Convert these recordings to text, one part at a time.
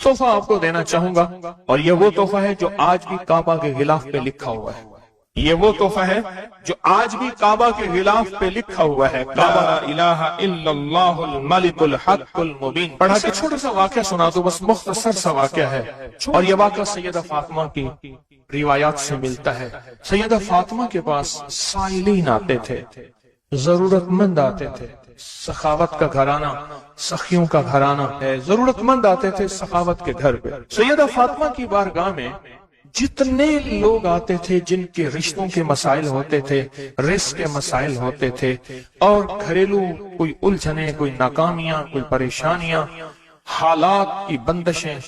تحفہ آپ کو دینا چاہوں گا، اور یہ وہ تحفہ ہے جو آج بھی کعبہ کے غلاف پہ لکھا ہوا ہے۔ یہ وہ تحفہ ہے جو آج بھی کعبہ کے غلاف پہ لکھا ہوا ہے، لا الہ الا اللہ الملک الحق المبین۔ پڑھا کے چھوٹا سا واقعہ سنا دو، بس مختصر سا واقعہ ہے، اور یہ واقعہ سیدہ فاطمہ کی روایات سے ملتا ہے۔ سیدہ فاطمہ کے پاس سائلین آتے تھے، ضرورت مند آتے تھے، سخاوت کا گھرانہ، سخیوں کا گھرانہ ہے، ضرورت مند آتے تھے سخاوت کے گھر پہ۔ سیدہ فاطمہ کی بارگاہ میں جتنے لوگ آتے تھے جن کے رشتوں کے مسائل ہوتے تھے، رزق کے مسائل ہوتے تھے، اور گھریلو کوئی الجھنیں، کوئی ناکامیاں، کوئی پریشانیاں، حالات کی بندشیں،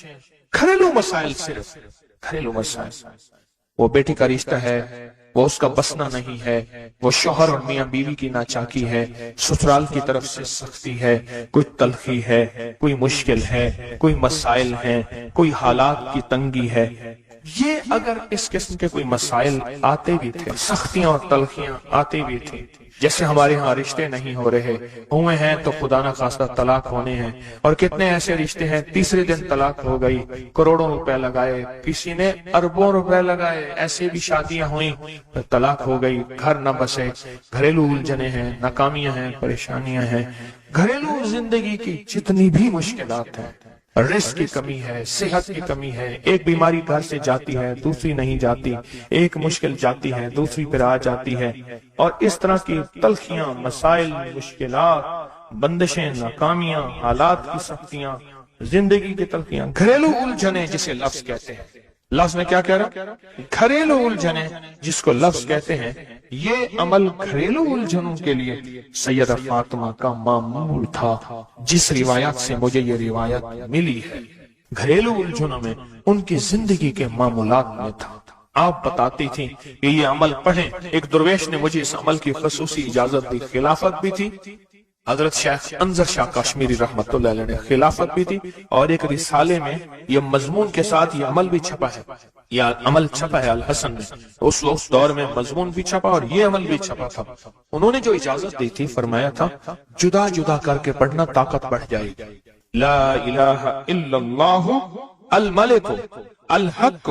گھریلو مسائل، صرف گھریلو مسائل، وہ بیٹی کا رشتہ ہے، وہ اس کا بسنا نہیں ہے، وہ شوہر اور میاں بیوی کی ناچاکی ہے، سسرال کی طرف سے سختی ہے، کوئی تلخی ہے، کوئی مشکل ہے، کوئی مسائل ہیں، کوئی حالات کی تنگی ہے۔ یہ اگر اس قسم کے کوئی مسائل آتے بھی تھے، سختیاں اور تلخیاں آتی بھی تھی، جیسے ہمارے ہاں رشتے نہیں ہو رہے، ہوئے ہیں تو خدا نہ خواستہ طلاق ہونے ہیں، اور کتنے ایسے رشتے ہیں تیسرے دن طلاق ہو گئی، کروڑوں روپے لگائے، کسی نے اربوں روپے لگائے، ایسے بھی شادیاں ہوئیں، طلاق ہو گئی، گھر نہ بسے، گھریلو الجھنیں ہیں، ناکامیاں ہیں، پریشانیاں ہیں، گھریلو زندگی کی جتنی بھی مشکلات ہیں، رزق کی کمی ہے، صحت کی کمی ہے، ایک بیماری گھر سے جاتی ہے دوسری نہیں جاتی، ایک مشکل جاتی ہے دوسری پھر آ جاتی ہے، اور اس طرح کی تلخیاں، مسائل، مشکلات، بندشیں، ناکامیاں، حالات کی سختیاں، زندگی کی تلخیاں، گھریلو الجھنیں جسے لفظ کہتے ہیں۔ لفظ میں کیا کہہ رہا؟ گھریلو الجھنیں جس کو لفظ کہتے ہیں۔ یہ عمل گھریلو الجھنوں کے لیے سیدہ فاطمہ کا معمول تھا، جس روایت سے مجھے یہ روایت ملی ہے، گھریلو الجھنوں میں ان کی زندگی کے معمولات میں تھا۔ آپ بتاتی تھیں کہ یہ عمل پڑھیں۔ ایک درویش نے مجھے اس عمل کی خصوصی اجازت دی، خلافت بھی تھی، حضرت شیخ انظر شاہ کشمیری رحمت اللہ علیہ نے خلافت بھی تھی، اور ایک رسالے میں یہ مضمون کے ساتھ یہ عمل بھی چھپا ہے، یہ عمل چھپا ہے الحسن میں، اس دور میں مضمون بھی چھپا اور یہ عمل بھی چھپا تھا۔ انہوں نے جو اجازت دی تھی، فرمایا تھا جدا جدا کر کے پڑھنا طاقت بڑھ جائے گی۔ لا الہ الا اللہ الملک الحق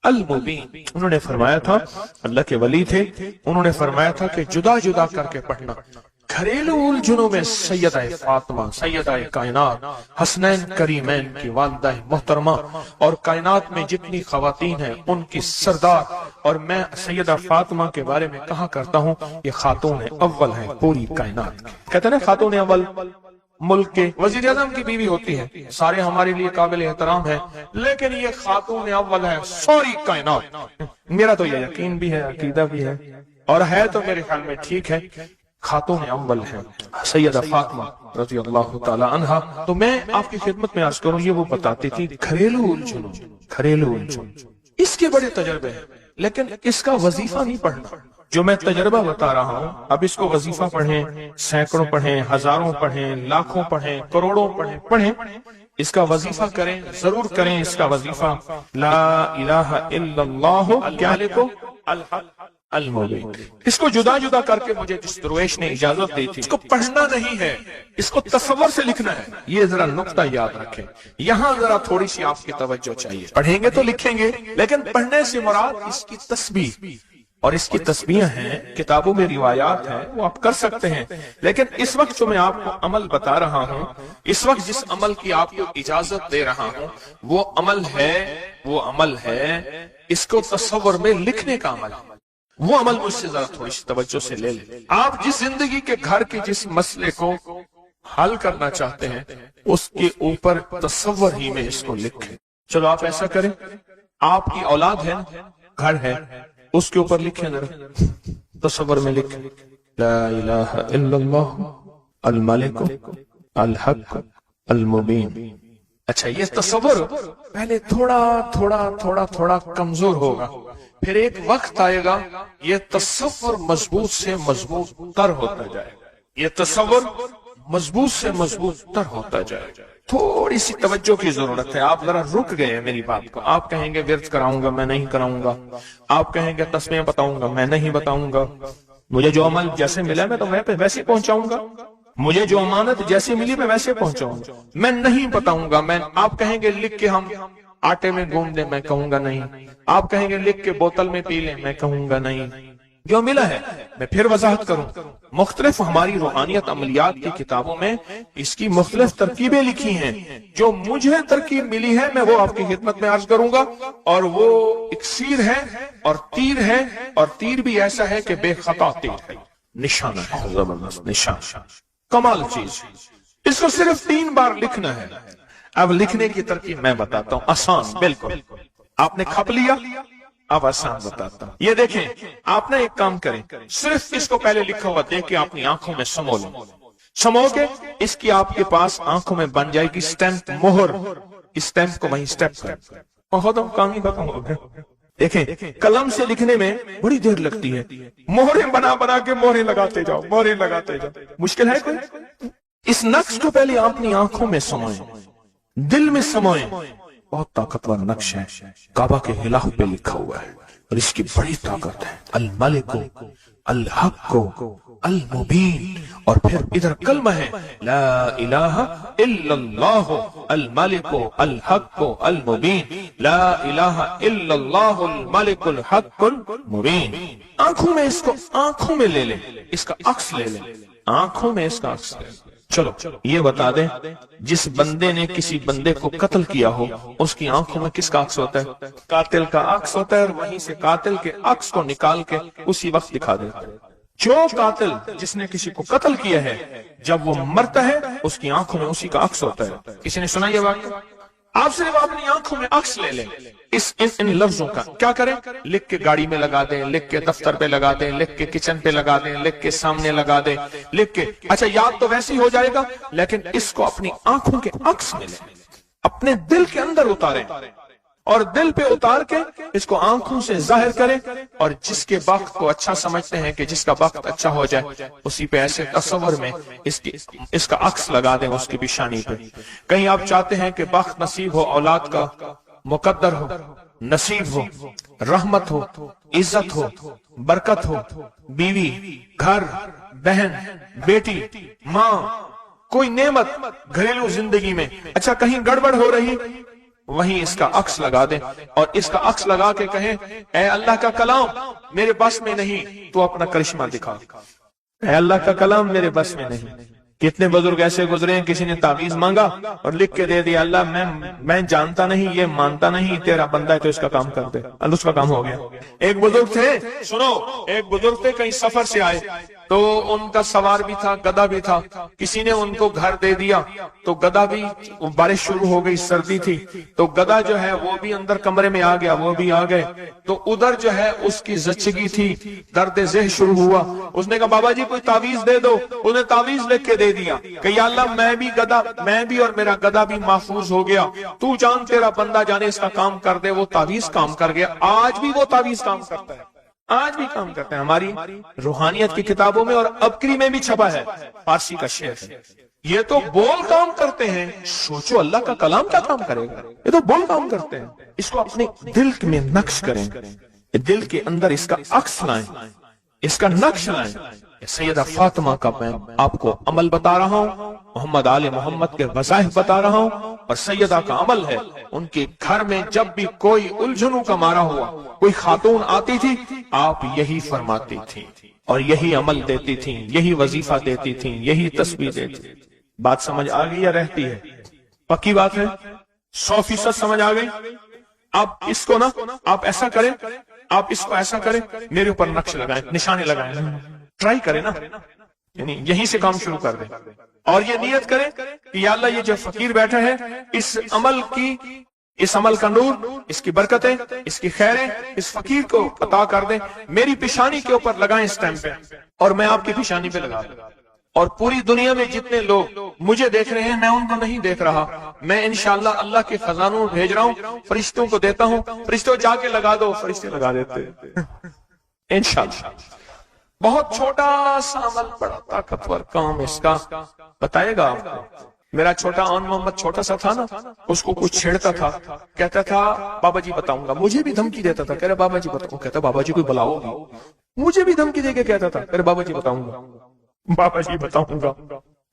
المبین۔ انہوں نے فرمایا تھا، اللہ کے ولی تھے، انہوں نے فرمایا تھا کہ جدا جدا کر کے پڑھنا۔ گھریلو الجھنوں میں سیدہ فاطمہ، سیدہ کائنات، حسنین کریمین کی والدہ محترمہ، اور کائنات میں جتنی خواتین ہیں ان کی سردار، اور میں سیدہ فاطمہ کے بارے میں کہا کرتا ہوں یہ خاتون اول ہے پوری کائنات کی۔ کہتے ہیں نا خاتون اول ملک کے وزیر اعظم کی بیوی ہوتی ہے، سارے ہمارے لیے قابل احترام ہے، لیکن یہ خاتون اول ہے ساری کائنات۔ میرا تو یہ یقین بھی ہے، عقیدہ بھی ہے، اور ہے تو میرے خیال میں ٹھیک ہے، خاتون اول ہے سیدہ فاطمہ رضی اللہ تعالی عنہا۔ تو میں آپ کی خدمت میں عرض کروں، یہ وہ بتاتی تھی گھریلو الجھنوں، گھریلو الجھن، اس کے بڑے تجربے ہیں، لیکن اس کا وظیفہ نہیں پڑھنا۔ جو میں تجربہ بتا رہا ہوں، اب اس کو وظیفہ پڑھیں، سینکڑوں پڑھیں، ہزاروں پڑھیں، لاکھوں پڑھیں، کروڑوں پڑھیں، اس کا وظیفہ کریں، ضرور کریں اس کا وظیفہ۔ لا الہ الا اللہ کیا لکھو؟ الحق المبین۔ اس کو جدا جدا کر کے مجھے جس درویش نے اجازت دی تھی، اس کو پڑھنا نہیں ہے، اس کو تصور سے لکھنا ہے۔ یہ ذرا نقطہ یاد رکھیں، یہاں ذرا تھوڑی سی آپ کی توجہ چاہیے۔ پڑھیں گے تو لکھیں گے، لیکن پڑھنے سے مراد اس کی تسبیح، اور اس کی تسبیح ہیں، کتابوں میں روایات ہیں، وہ آپ کر سکتے ہیں، لیکن اس وقت جو میں آپ کو عمل بتا رہا ہوں، اس وقت جس عمل کی آپ کو اجازت دے رہا ہوں، وہ عمل ہے اس کو تصور میں لکھنے کا عمل ہے۔ وہ عمل مجھ سے ذرا تھوڑی سی توجہ سے لے لیں۔ آپ جس زندگی کے گھر کے جس مسئلے کو حل کرنا چاہتے ہیں، اس کے اوپر تصور ہی میں اس کو لکھیں۔ چلو آپ ایسا کریں، آپ کی اولاد ہے، گھر ہے، اس کے اوپر لکھیں، ذرا تصور میں لکھیں، لا الہ الا اللہ الملک الحق المبین۔ اچھا، یہ تصور پہلے تھوڑا کمزور ہوگا، پھر ایک وقت آئے گا یہ تصور مضبوط سے مضبوط تر ہوتا جائے گا، یہ تصور مضبوط سے مضبوط تر ہوتا جائے گا۔ تھوڑی سی توجہ کی ضرورت ہے، آپ ذرا رک گئے ہیں میری بات کو۔ آپ کہیں گے ورد کراؤں گا، میں نہیں کراؤں گا، آپ کہیں گے تسبیح بتاؤں گا، میں نہیں بتاؤں گا، مجھے جو عمل جیسے ملا میں تو میں پہ ویسے پہنچاؤں گا، مجھے جو امانت جیسی ملی میں ویسے پہنچاؤں گا، میں نہیں بتاؤں گا۔ آپ کہیں گے لکھ کے ہم آٹے میں گھوم دیں، میں کہوں گا نہیں۔ آپ کہیں گے لکھ کے بوتل میں پی لیں، میں کہوں گا نہیں۔ جو ملا ہے میں پھر وضاحت کروں۔ مختلف ہماری روحانیت عملیات کی کتابوں میں اس کی مختلف ترکیبیں لکھی ہیں۔ جو مجھے ترکیب ملی ہے میں وہ آپ کی خدمت میں عرض کروں گا، اور وہ اکسیر ہے اور تیر ہے، اور تیر بھی ایسا ہے کہ بے خطا تیر ہے، نشانہ ہے، زبردست نشان، کمال چیز۔ اس کو صرف 3 بار لکھنا ہے۔ اب لکھنے کی ترکیب میں بتاتا ہوں، آسان بالکل۔ آپ نے کھپ لیا، اب آسان بتاتا ہوں۔ یہ دیکھیں، آپ نے ایک کام کریں، صرف اس کو پہلے لکھا ہوا دیکھ کے اپنی آنکھوں میں سمو لیں، سمو کے اس کی آپ کے پاس آنکھوں میں بن جائے گی سٹیمپ، مہر۔ اس سٹیمپ کو وہیں سٹیپ کریں، بہت کام ہی ختم ہو گیا۔ دیکھیں، قلم سے لکھنے میں بڑی دیر لگتی ہے، مہریں بنا بنا کے مہریں لگاتے جاؤ، مہریں لگاتے جاؤ، مشکل ہے کوئی؟ اس نقش کو پہلے اپنی آنکھوں میں سموئیں، دل میں سموئیں۔ بہت طاقتور نقش ہے، کعبہ کے غلاف پہ لکھا ہوا ہے، اور اس کی بڑی طاقت ہے، الملک الحق المبین۔ اور پھر ادھر کلمہ ہے، لا الہ الا اللہ الملک الحق المبین، لا الہ الا اللہ الملک الحق المبین۔ آنکھوں میں اس کو آنکھوں میں لے لیں، اس کا عکس لے لیں، آنکھوں میں اس کا عکس لے لیں۔ چلو یہ بتا دیں، جس بندے نے کسی بندے کو قتل کیا ہو اس کی آنکھوں میں کس کا عکس ہوتا ہے؟ قاتل کا عکس ہوتا ہے، اور وہیں سے قاتل کے عکس کو نکال کے اسی وقت دکھا دیتا ہے۔ جو قاتل جس نے کسی کو قتل کیا ہے جب وہ مرتا ہے اس کی آنکھوں میں اسی کا عکس ہوتا ہے۔ کسی نے سنا یہ واقعہ؟ آپ صرف اپنی آنکھوں میں عکس لے لیں ان لفظوں کا۔ کیا کریں؟ لکھ کے گاڑی میں لگا دیں، لکھ کے دفتر پہ لگا دیں، لکھ کے کچن پہ لگا دیں، لکھ کے سامنے لگا دیں، لکھ کے، اچھا یاد تو ویسے ہی ہو جائے گا، لیکن اس کو اپنی آنکھوں کے عکس میں لیں، اپنے دل کے اندر اتاریں، اور دل پہ اتار کے اس کو آنکھوں سے ظاہر کریں، اور جس کے وقت کو اچھا سمجھتے ہیں کہ جس کا وقت اچھا ہو جائے اسی پہ ایسے تصور میں اس کا عکس لگا دیں اس کی پیشانی پہ۔ کہیں آپ چاہتے ہیں کہ وقت نصیب ہو، اولاد کا مقدر ہو، نصیب ہو، رحمت ہو، عزت ہو، برکت ہو، بیوی، گھر، بہن، بیٹی، ماں، کوئی نعمت گھریلو زندگی میں، اچھا کہیں گڑبڑ ہو رہی، وہیں اس کا عکس لگا دیں، اور اس کا عکس لگا کے کہیں، اے اللہ کا کلام میرے بس میں نہیں، تو اپنا کرشمہ دکھا۔ اے اللہ کا کلام میرے بس میں نہیں۔ کتنے بزرگ ایسے گزرے ہیں، کسی نے تعویذ مانگا اور لکھ کے دے دیا، اللہ میں جانتا نہیں، یہ مانتا نہیں، تیرا بندہ ہے تو اس کا کام کر دے، اللہ اس کا کام ہو گیا۔ ایک بزرگ تھے، سنو، ایک بزرگ تھے، کہیں سفر سے آئے تو ان کا سوار بھی تھا، گدھا بھی تھا، کسی نے ان کو گھر دے دیا تو گدھا بھی، بارش شروع ہو گئی، سردی تھی تو گدھا جو ہے وہ بھی اندر کمرے میں آ گیا، وہ بھی آ گئے، تو ادھر جو ہے اس کی زچگی تھی، درد ذہ شروع ہوا، اس نے کہا بابا جی کوئی تعویذ دے دو، انہوں نے تعویذ لکھ کے دے دیا کہ یا اللہ میں بھی اور میرا گدھا بھی محفوظ ہو گیا، تو جان تیرا بندہ جانے اس کا کام کر دے۔ وہ تعویذ کام کر گیا، آج بھی وہ تعویذ کام کرتا ہے، آج بھی کام کرتے ہیں۔ ہماری روحانیت کی کتابوں میں اور ابکری میں بھی چھپا ہے، فارسی کا شعر ہے۔ یہ تو بول کام کرتے ہیں، سوچو اللہ کا کلام کیا کام کرے گا؟ یہ تو بول کام کرتے ہیں۔ اس کو اپنے دل میں نقش کریں، دل کے اندر اس کا عکس لائیں، اس کا نقش لائیں۔ سیدہ فاطمہ کا میں آپ کو عمل بتا رہا ہوں، محمد آل محمد کے وظائف بتا رہا ہوں، اور سیدہ کا عمل ہے، ان کے گھر میں جب بھی کوئی الجھنوں کا مارا ہوا، کوئی خاتون آتی تھی، آپ یہی فرماتی تھی اور یہی عمل دیتی تھی، یہی وظیفہ دیتی تھی، یہی تسبیح دیتی تھی۔ بات سمجھ آ گئی یا رہتی ہے؟ پکی بات ہے، 100% سمجھ آ گئی؟ آپ اس کو نا، آپ ایسا کریں، آپ اس کو ایسا کریں، میرے اوپر نقش لگائیں، نشانے لگائیں، ٹرائی کریں نا، یعنی یہیں سے کام شروع کر دیں، اور یہ نیت کریں کہ یا اللہ یہ جو فقیر بیٹھا ہے، اس عمل کا نور، اس کی برکتیں، اس کی خیریں اس فقیر کو عطا کر دیں، میری پیشانی کے اوپر لگائیں اس ٹائم پہ، اور میں آپ کی پیشانی پہ لگا دوں، اور پوری دنیا میں جتنے لوگ مجھے دیکھ رہے ہیں میں ان کو نہیں دیکھ رہا، میں انشاءاللہ اللہ کے خزانوں بھیج رہا ہوں، فرشتوں کو دیتا ہوں، فرشتوں جا کے لگا دو، فرشتے لگا دیتے انشاءاللہ۔ بہت چھوٹا سا عمل، بڑا طاقتور کام اس کا بتائے گا آپ کو۔ میرا چھوٹا آن محمد چھوٹا سا تھا نا، اس کو کچھ چھیڑتا تھا، کہتا تھا بابا جی بتاؤں گا، مجھے بھی دھمکی دیتا تھا، کہہ رہے بابا جی بتاؤں، کہتا بابا جی کوئی بلاؤ گی، مجھے بھی دھمکی دے کے کہتا تھا، کہہ رہے بابا جی بتاؤں گا، بابا جی بتاؤں گا۔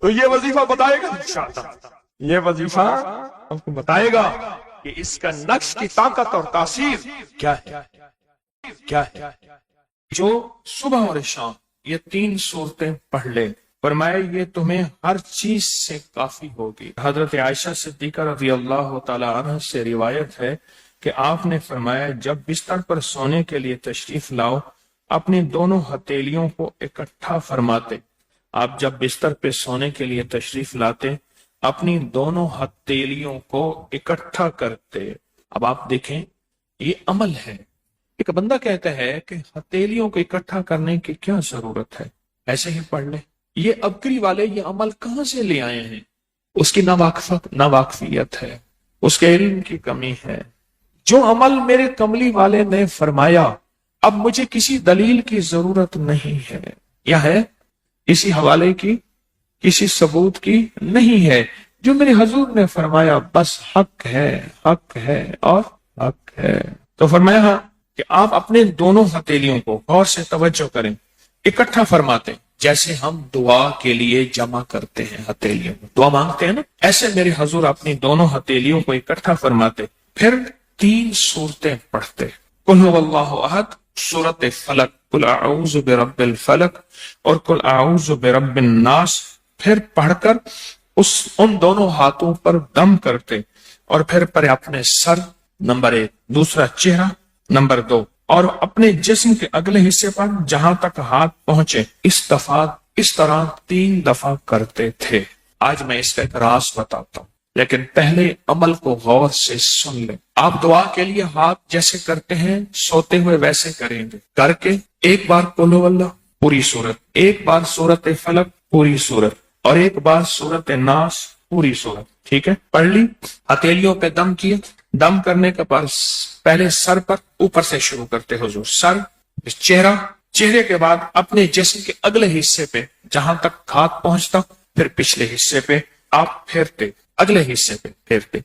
تو یہ وظیفہ بتائے گا انشاءاللہ، یہ وظیفہ ہم کو بتائے گا کہ اس کا نقش کی طاقت اور تاثیر کیا ہے، کیا ہے۔ جو صبح اور شام یہ 3 صورتیں پڑھ لے، فرمایا یہ تمہیں ہر چیز سے کافی ہوگی۔ حضرت عائشہ صدیقہ رضی اللہ تعالی عنہ سے روایت ہے کہ آپ نے فرمایا جب بستر پر سونے کے لیے تشریف لاؤ اپنی دونوں ہتھیلیوں کو اکٹھا فرماتے۔ آپ جب بستر پہ سونے کے لیے تشریف لاتے اپنی دونوں ہتھیلیوں کو اکٹھا کرتے۔ اب آپ دیکھیں یہ عمل ہے۔ ایک بندہ کہتا ہے کہ ہتھیلیوں کو اکٹھا کرنے کی کیا ضرورت ہے، ایسے ہی پڑھ لے۔ یہ ابکری والے یہ عمل کہاں سے لے آئے ہیں؟ اس کی ناواقفیت ہے، اس کے علم کی کمی ہے۔ جو عمل میرے کملی والے نے فرمایا اب مجھے کسی دلیل کی ضرورت نہیں ہے، یا ہے کسی حوالے کی، کسی ثبوت کی نہیں ہے۔ جو میرے حضور نے فرمایا بس حق ہے، حق ہے اور حق ہے۔ تو فرمایا کہ آپ اپنے دونوں ہتھیلیوں کو غور سے توجہ کریں، اکٹھا فرماتے جیسے ہم دعا کے لیے جمع کرتے ہیں ہتھیلیوں کو، دعا مانگتے ہیں نا، ایسے میرے حضور اپنی دونوں ہتھیلیوں کو اکٹھا فرماتے، پھر 3 صورتیں پڑھتے۔ قل هو اللہ احد، سورۃ فلق، قل اعوذ برب الفلق اور قل اعوذ برب الناس، پھر پڑھ کر ان دونوں ہاتھوں پر دم کرتے، اور پھر پر اپنے سر نمبر 1، دوسرا چہرہ نمبر 2، اور اپنے جسم کے اگلے حصے پر جہاں تک ہاتھ پہنچے اس طرح 3 دفعہ کرتے تھے۔ آج میں اس کا ایک راز بتاتا ہوں، لیکن پہلے عمل کو غور سے سن لیں۔ آپ دعا کے لیے ہاتھ جیسے کرتے ہیں سوتے ہوئے ویسے کریں گے، کر کے ایک بار قل هو اللہ پوری سورت، ایک بار سورت فلق پوری سورت، اور ایک بار سورت ناس پوری سورت، ٹھیک ہے؟ پڑھ لی، ہتھیلیوں پہ دم کیا، دم کرنے کے بعد پہلے سر پر اوپر سے شروع کرتے حضور، سر، چہرہ، چہرے کے بعد اپنے جسم کے اگلے حصے پہ جہاں تک ہاتھ پہنچتا، پھر پچھلے حصے پہ آپ پھیرتے، اگلے حصے پہ پھیرتے،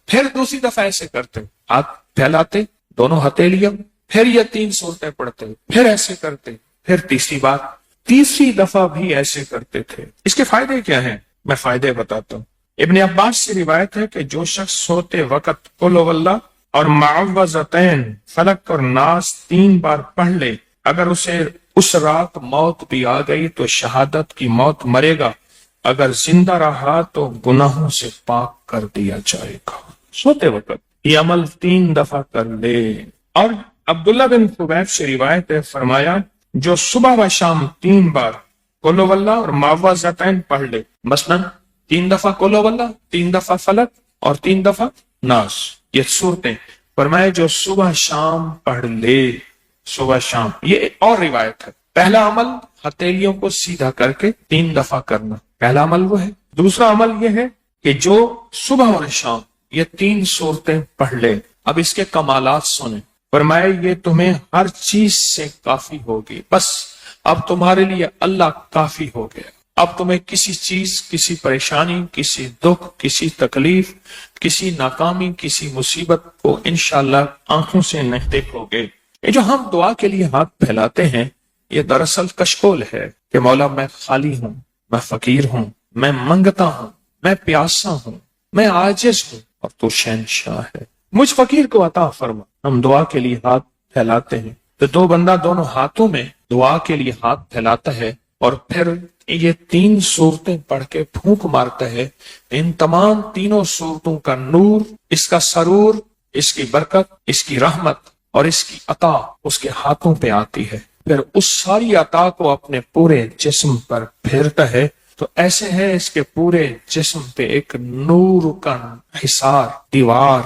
پھر دوسری دفعہ ایسے کرتے، ہاتھ پھیلاتے دونوں ہتھیلیاں، پھر یہ 3 صورتیں پڑھتے، پھر ایسے کرتے، پھر تیسری دفعہ بھی ایسے کرتے تھے۔ اس کے فائدے کیا ہیں؟ میں فائدے بتاتا ہوں۔ ابن عباس سے روایت ہے کہ جو شخص سوتے وقت قل هو اللہ اور معوذتین فلق اور ناس 3 بار پڑھ لے، اگر اسے اس رات موت بھی آ گئی تو شہادت کی موت مرے گا، اگر زندہ رہا تو گناہوں سے پاک کر دیا جائے گا۔ سوتے وقت یہ عمل 3 دفعہ کر لے۔ اور عبداللہ بن خبیب سے روایت ہے، فرمایا جو صبح و شام 3 بار قل هو اللہ اور معوذتین پڑھ لے، مثلاً 3 دفعہ قل هو اللہ، 3 دفعہ فلق اور 3 دفعہ ناس، یہ صورتیں، فرمایا جو صبح شام پڑھ لے، صبح شام۔ یہ اور روایت ہے، پہلا عمل ہتھیلیوں کو سیدھا کر کے 3 دفعہ کرنا، پہلا عمل وہ ہے۔ دوسرا عمل یہ ہے کہ جو صبح اور شام یہ 3 صورتیں پڑھ لے۔ اب اس کے کمالات سنیں، فرمایا یہ تمہیں ہر چیز سے کافی ہوگی، بس اب تمہارے لیے اللہ کافی ہو گیا۔ اب تمہیں کسی چیز، کسی پریشانی، کسی دکھ، کسی تکلیف، کسی ناکامی، کسی مصیبت کو انشاءاللہ آنکھوں سے نہیں دیکھو گے۔ یہ جو ہم دعا کے لیے ہاتھ پھیلاتے ہیں یہ دراصل کشکول ہے کہ مولا میں خالی ہوں، میں فقیر ہوں، میں منگتا ہوں، میں پیاسا ہوں، میں عاجز ہوں، اور تو شہنشاہ ہے، مجھ فقیر کو عطا فرما۔ ہم دعا کے لیے ہاتھ پھیلاتے ہیں تو دو بندہ دونوں ہاتھوں میں دعا کے لیے ہاتھ پھیلاتا ہے، اور پھر یہ 3 صورتیں پڑھ کے پھونک مارتا ہے۔ ان تمام 3 صورتوں کا نور، اس کا سرور، اس کی برکت، اس کی رحمت اور اس کی عطا اس کے ہاتھوں پہ آتی ہے، پھر اس ساری عطا کو اپنے پورے جسم پر پھیرتا ہے، تو ایسے ہے اس کے پورے جسم پہ ایک نور کا حصار، دیوار،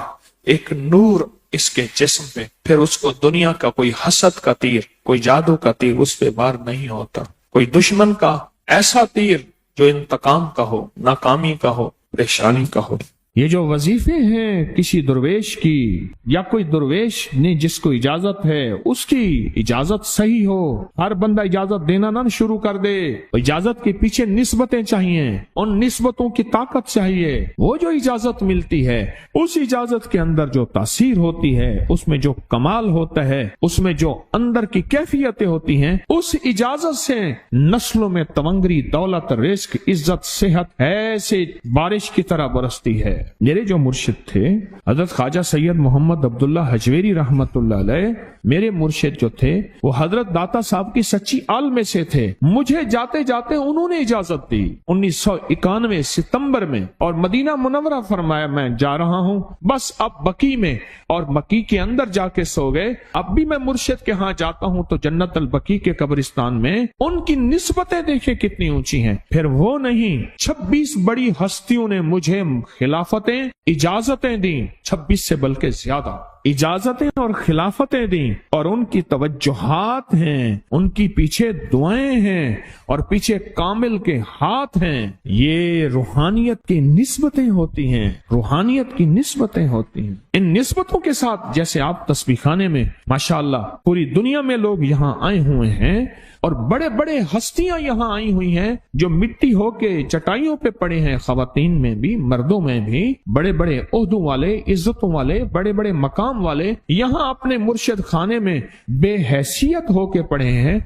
ایک نور اس کے جسم پہ، پھر اس کو دنیا کا کوئی حسد کا تیر، کوئی جادو کا تیر اس پہ وار نہیں ہوتا، کوئی دشمن کا ایسا تیر جو انتقام کا ہو، ناکامی کا ہو، پریشانی کا ہو، یہ جو وظیفے ہیں کسی درویش کی یا کوئی درویش نے جس کو اجازت ہے اس کی اجازت صحیح ہو. ہر بندہ اجازت دینا نہ شروع کر دے. اجازت کے پیچھے نسبتیں چاہیے، ان نسبتوں کی طاقت چاہیے. وہ جو اجازت ملتی ہے اس اجازت کے اندر جو تاثیر ہوتی ہے، اس میں جو کمال ہوتا ہے، اس میں جو اندر کی کیفیتیں ہوتی ہیں، اس اجازت سے نسلوں میں تونگری، دولت، رزق، عزت، صحت ایسے بارش کی طرح برستی ہے. میرے جو مرشد تھے حضرت خواجہ سید محمد عبداللہ حجویری رحمت اللہ علیہ، میرے مرشد جو تھے وہ حضرت داتا صاحب کی سچی آل میں سے تھے. مجھے جاتے جاتے انہوں نے اجازت دی 1991 ستمبر میں، اور مدینہ منورہ فرمایا میں جا رہا ہوں، بس اب بقی میں، اور بقی کے اندر جا کے سو گئے. اب بھی میں مرشد کے ہاں جاتا ہوں تو جنت البقی کے قبرستان میں ان کی نسبتیں دیکھیں کتنی اونچی ہیں. پھر وہ نہیں، 26 بڑی ہستیوں نے مجھے خلافتیں، اجازتیں دیں، 26 سے بلکہ زیادہ اجازتیں اور خلافتیں دیں، اور ان کی توجہات ہیں، ان کی پیچھے دعائیں ہیں، اور پیچھے کامل کے ہاتھ ہیں. یہ روحانیت کی نسبتیں ہوتی ہیں، روحانیت کی نسبتیں ہوتی ہیں. ان نسبتوں کے ساتھ جیسے آپ تسبیح خانے میں ماشاءاللہ پوری دنیا میں لوگ یہاں آئے ہوئے ہیں، اور بڑے بڑے ہستیاں یہاں آئی ہوئی ہیں جو مٹی ہو کے چٹائیوں پہ پڑے ہیں، خواتین میں بھی مردوں میں بھی، بڑے بڑے عہدوں والے، عزتوں والے، بڑے بڑے مقام والے یہاں اپنے مرشد خانے میں بے حیثیت ہو کے پڑے ہیں.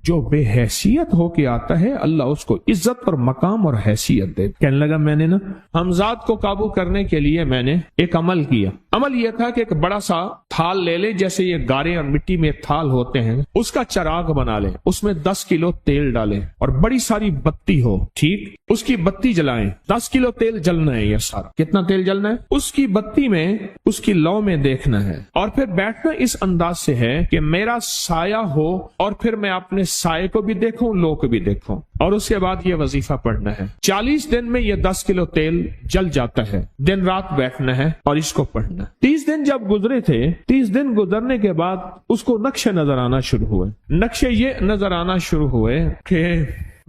جو بے حیثیت ہو کے آتا ہے اللہ اس کو عزت اور مقام اور حیثیت دے. کہنے لگا میں نے نا حمزات کو قابو کرنے کے لیے میں نے ایک عمل کیا. عمل یہ تھا کہ ایک بڑا سا تھال لے لے، جیسے یہ گارے اور مٹی میں تھال ہوتے ہیں، اس کا چراغ بنا لے، اس میں 10 کلو تیل ڈالیں اور بڑی ساری بتی ہو، ٹھیک، اس کی بتی جلائیں. 10 کلو تیل جلنا ہے. یہ سارا کتنا تیل جلنا ہے؟ اس کی بتی میں، اس کی لو میں دیکھنا ہے، اور پھر بیٹھنا اس انداز سے ہے کہ میرا سایہ ہو، اور پھر میں اپنے سائے کو بھی دیکھوں، لو کو بھی دیکھوں، اور اس کے بعد یہ وظیفہ پڑھنا ہے. 40 دن میں یہ 10 کلو تیل جل جاتا ہے. دن رات بیٹھنا ہے اور اس کو پڑھنا. 30 دن جب گزرے تھے، 30 دن گزرنے کے بعد اس کو نقشے نظر آنا شروع ہوئے. نقشے یہ نظر آنا شروع ہوئے کہ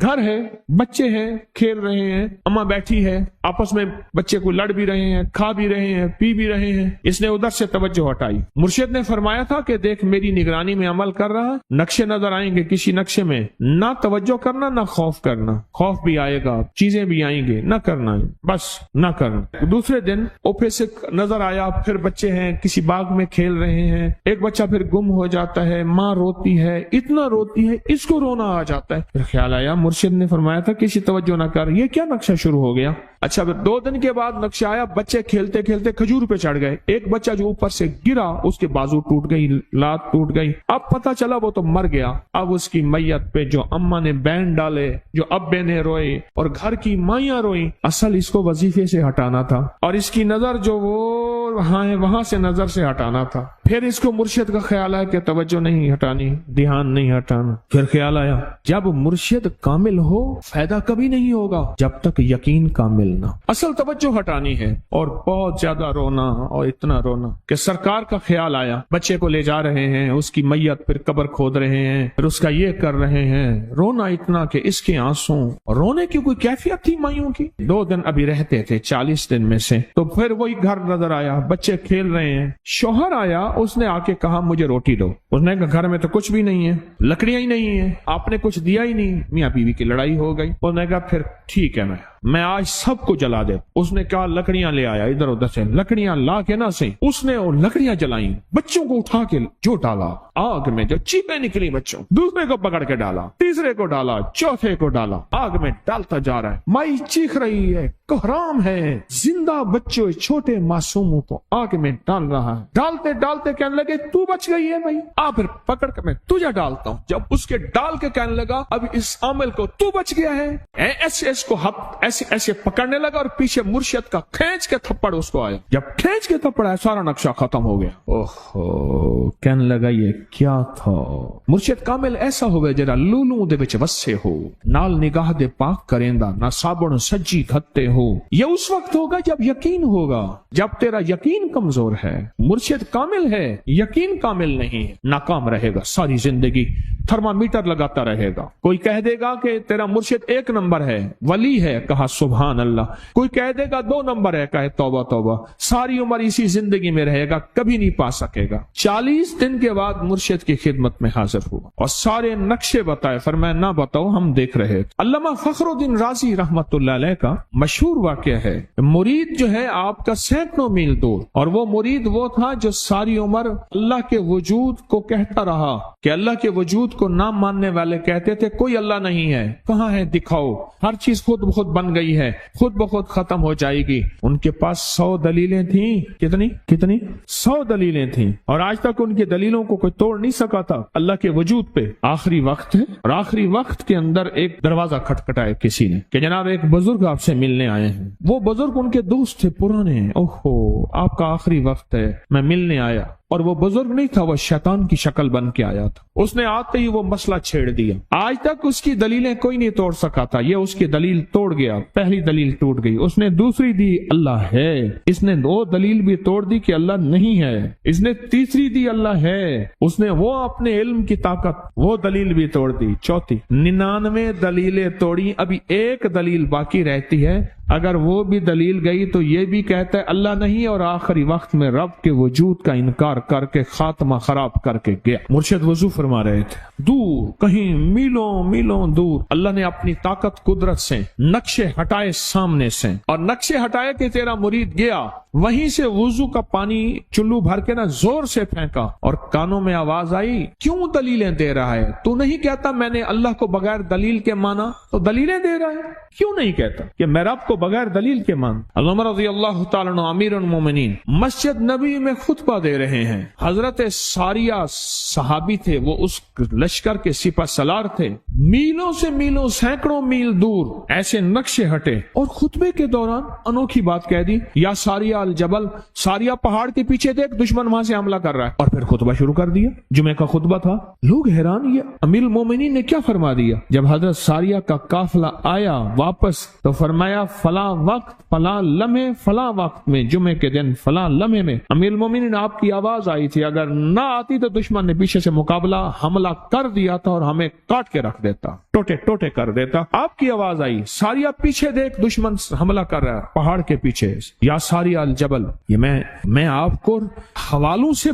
گھر ہے، بچے ہیں، کھیل رہے ہیں، اماں بیٹھی ہے، آپس میں بچے کو لڑ بھی رہے ہیں، کھا بھی رہے ہیں، پی بھی رہے ہیں. اس نے ادھر سے توجہ ہٹائی. مرشد نے فرمایا تھا کہ دیکھ میری نگرانی میں عمل کر رہا، نقشے نظر آئیں گے، کسی نقشے میں نہ توجہ کرنا نہ خوف کرنا. خوف بھی آئے گا، چیزیں بھی آئیں گے، نہ کرنا، بس نہ کرنا. دوسرے دن اوپے سے نظر آیا، پھر بچے ہیں کسی باغ میں کھیل رہے ہیں، ایک بچہ پھر گم ہو جاتا ہے، ماں روتی ہے، اتنا روتی ہے اس کو رونا آ جاتا ہے. پھر خیال آیا مرشد نے فرمایا تھا کسی توجہ نہ کر، یہ کیا نقشہ شروع ہو گیا. اچھا پھر 2 دن کے بعد نقشہ آیا، بچے کھیلتے کھیلتے کھجور پہ چڑھ گئے، ایک بچہ جو اوپر سے گرا اس کے بازو ٹوٹ گئی، لات ٹوٹ گئی. اب پتہ چلا وہ تو مر گیا. اب اس کی میت پہ جو اماں نے بین ڈالے، جو ابے نے روئے اور گھر کی مائیاں روئیں. اصل اس کو وظیفے سے ہٹانا تھا، اور اس کی نظر جو وہ وہاں ہے وہاں سے نظر سے ہٹانا تھا. پھر اس کو مرشد کا خیال آیا کہ توجہ نہیں ہٹانی، دھیان نہیں ہٹانا. پھر خیال آیا جب مرشد کامل ہو فائدہ کبھی نہیں ہوگا جب تک یقین کامل نہ. اصل توجہ ہٹانی ہے، اور بہت زیادہ رونا، اور اتنا رونا کہ سرکار کا خیال آیا. بچے کو لے جا رہے ہیں، اس کی میت پھر قبر کھود رہے ہیں، پھر اس کا یہ کر رہے ہیں. رونا اتنا کہ اس کے آنسوں، رونے کی کوئی کیفیت تھی مائیوں کی. 2 دن ابھی رہتے تھے 40 دن میں سے. تو پھر وہی گھر نظر آیا، بچے کھیل رہے ہیں. شوہر آیا، اس نے آ کے کہا مجھے روٹی دو. اس نے کہا گھر میں تو کچھ بھی نہیں ہے، لکڑیاں ہی نہیں ہیں، آپ نے کچھ دیا ہی نہیں. میاں بیوی کی لڑائی ہو گئی. اس نے کہا پھر ٹھیک ہے میں آج سب کو جلا دے. اس نے کہا لکڑیاں لے آیا، ادھر ادھر سے لکڑیاں لا کے نہ سے اس نے وہ لکڑیاں جلائیں، بچوں کو اٹھا کے جو ڈالا آگ میں، جو چیخیں نکلی بچوں، دوسرے کو پکڑ کے ڈالا، تیسرے کو ڈالا، چوتھے کو ڈالا، آگ میں ڈالتا جا رہا ہے. مائی چیخ رہی ہے، کوہرام ہے، زندہ بچوں چھوٹے معصوموں کو آگ میں ڈال رہا ہے. ڈالتے ڈالتے کہنے لگے تو بچ گئی ہے بھائی، پھر پکڑ کے میں تجھے ڈالتا ہوں. جب اس کے ڈال کے کہنے لگا اب اس عامل کو تو بچ گیا ہے، ایسے اس کو ایسے ایسے پکڑنے لگا، اور پیچھے مرشد کا کھینچ کے تھپڑ اس کو آیا. جب کھینچ کے تھپڑ آیا سارا نقشہ ختم ہو گیا. اوہو، کہنے لگا یہ کیا تھا. مرشد کامل ایسا ہوگا جرا لولوں دے وچ وسے ہو، نال نگاہ دے پاک کریندا، نہ صابن سجی کھتے ہو. یہ اس وقت ہوگا جب یقین ہوگا. جب تیرا یقین کمزور ہے، مرشد کامل ہے، یقین کامل نہیں ہے، ناکام رہے گا ساری زندگی، تھرمامیٹر لگاتا رہے گا. کوئی کہہ دے گا کہ تیرا مرشد 1 نمبر ہے، ولی ہے، کہا کہا سبحان اللہ۔ کوئی کہہ دے گا 2 نمبر ہے، کہے توبہ توبہ، ساری عمر اسی زندگی میں رہے گا، کبھی نہیں پا سکے گا۔ 40 دن کے بعد مرشد کی خدمت میں حاضر ہوا اور سارے نقشے بتائے، فرمایا نہ بتاؤ، ہم دیکھ رہے تھے۔ علامہ فخر الدین رازی رحمت اللہ علیہ کا مشہور واقعہ ہے، مرید جو ہے آپ کا سینکڑوں میل دور، اور وہ مرید وہ تھا جو ساری عمر اللہ کے وجود کو کہتا رہا کہ اللہ کے وجود کو نہ ماننے والے کہتے تھے کوئی اللہ نہیں ہے، کہاں ہے دکھاؤ، ہر چیز خود بخود بن گئی ہے، خود بخود ختم ہو جائے گی۔ ان کے پاس 100 دلیلیں تھیں، کتنی 100 دلیلیں تھیں، اور آج تک ان کی دلیلوں کو کوئی توڑ نہیں سکا تھا اللہ کے وجود پہ۔ آخری وقت ہے، اور آخری وقت کے اندر ایک دروازہ کھٹکھٹایا کسی نے کہ جناب ایک بزرگ آپ سے ملنے آئے ہیں۔ وہ بزرگ ان کے دوست تھے پرانے، اوہو آپ کا آخری وقت ہے، میں ملنے آیا۔ اور وہ بزرگ نہیں تھا، وہ شیطان کی شکل بن کے آیا تھا۔ اس نے آتے ہی وہ مسئلہ چھیڑ دیا، آج تک اس کی دلیلیں کوئی نہیں توڑ سکا تھا، یہ اس کی دلیل توڑ گیا۔ پہلی دلیل ٹوٹ گئی، اس نے دوسری دی اللہ ہے، اس نے 2 دلیل بھی توڑ دی کہ اللہ نہیں ہے، اس نے تیسری دی اللہ ہے، اس نے وہ اپنے علم کی طاقت وہ دلیل بھی توڑ دی، چوتھی 99 دلیلیں توڑی، ابھی ایک دلیل باقی رہتی ہے، اگر وہ بھی دلیل گئی تو یہ بھی کہتا ہے اللہ نہیں، اور آخری وقت میں رب کے وجود کا انکار کر کے خاتمہ خراب کر کے گیا۔ مرشد وضو فرما رہے تھے، دور کہیں میلوں میلوں دور اللہ نے اپنی طاقت قدرت سے نقشے ہٹائے سامنے سے، اور نقشے ہٹائے کہ تیرا مرید گیا، وہیں سے وضو کا پانی چلو بھر کے زور سے پھینکا، اور کانوں میں آواز آئی کیوں دلیلیں دے رہا ہے، تو نہیں کہتا میں نے اللہ کو بغیر دلیل کے مانا، تو دلیلیں دے رہا ہے، کیوں نہیں کہتا کہ میں رب کو بغیر دلیل کے مان۔ عمر رضی اللہ تعالیٰ عنہ امیر المومنین مسجد نبی میں خطبہ دے رہے ہیں، حضرت ساریہ صحابی تھے، وہ اس لشکر کے سپہ سالار تھے، میلوں سے میلوں سینکڑوں میل دور ایسے نقشے ہٹے، اور خطبے کے دوران انوکھی بات کہہ دی، یا ساریہ الجبل، ساریہ پہاڑ کے پیچھے دیکھ دشمن وہاں سے حملہ کر رہا ہے، اور پھر خطبہ شروع کر دیا۔ جمعہ کا خطبہ تھا، لوگ حیران، یہ امیر المومنین نے کیا فرما دیا؟ جب حضرت ساریہ کا قافلہ آیا واپس تو فرمایا فلاں وقت فلاں لمحے فلاں وقت میں، جمعے کے دن فلاں لمحے میں امیر المومنین آپ کی آواز آئی تھی، اگر نہ آتی تو دشمن نے پیچھے سے مقابلہ حملہ کر دیا تھا اور ہمیں کاٹ کے رکھ دیتا، ٹوٹے ٹوٹے کر دیتا۔ آپ کی آواز آئی، ساریہ پیچھے دیکھ دشمن حملہ کر رہا ہے پہاڑ کے پیچھے، یا ساریہ الجبل۔ یہ میں آپ کو حوالوں سے